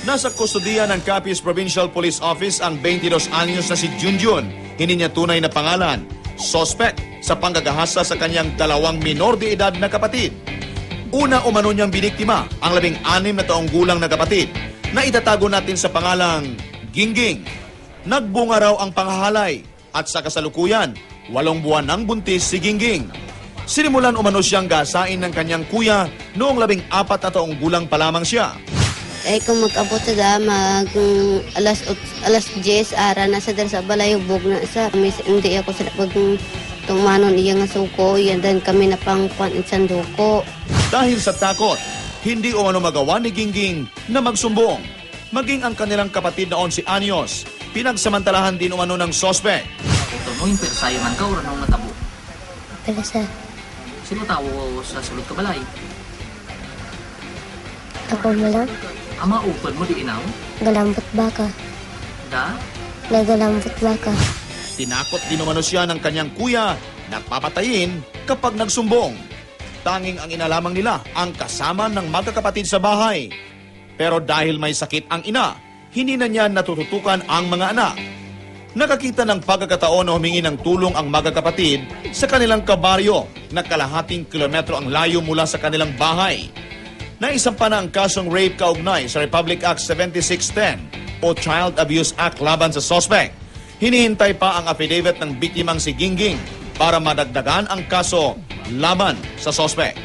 Nasa kustodiya ng Capiz Provincial Police Office ang 22 anyos na si Junjun, hindi niya tunay na pangalan, suspect sa panggagahasa sa kanyang 2 minor de edad na kapatid. Una umano niyang biniktima ang 16 na taong gulang na kapatid na itatago natin sa pangalang Gingging. Nagbunga raw ang panghahalay at sa kasalukuyan, 8 buwan ng buntis si Gingging. Sinimulan umano siyang gasain ng kanyang kuya noong 14 na taong gulang pa lamang siya. Kung mag-abot sa alas 10, ara na sa balay, hubog na sa. Hindi ako sa tumanon iya nga suko, yan din kami napangkuan isang duko. Dahil sa takot, hindi umano magawa ni Gingging na magsumbong. Maging ang kanilang kapatid na 11 anyos, pinagsamantalahan din umano ng sospek. Ito mo yung persayo man ka o ranong natabo? Persa, Sino tao sa sulod ka balay? ako mo lang, Ama upad mo di inaw? galambot baka, Da? nagalambot baka. Tinakot din umano siya ng kanyang kuya na papatayin kapag nagsumbong. Tanging ang inalamang nila ang kasama ng magkakapatid sa bahay. Pero dahil may sakit ang ina, hindi na niya natututukan ang mga anak. Nakakita ng pagkakataon na humingi ng tulong ang magkakapatid sa kanilang kabaryo na kalahating kilometro ang layo mula sa kanilang bahay. Naisampa na ang kasong rape kaugnay sa Republic Act 7610 o Child Abuse Act laban sa sospek. Hinihintay pa ang affidavit ng biktimang si Gingging para madagdagan ang kaso laban sa sospek.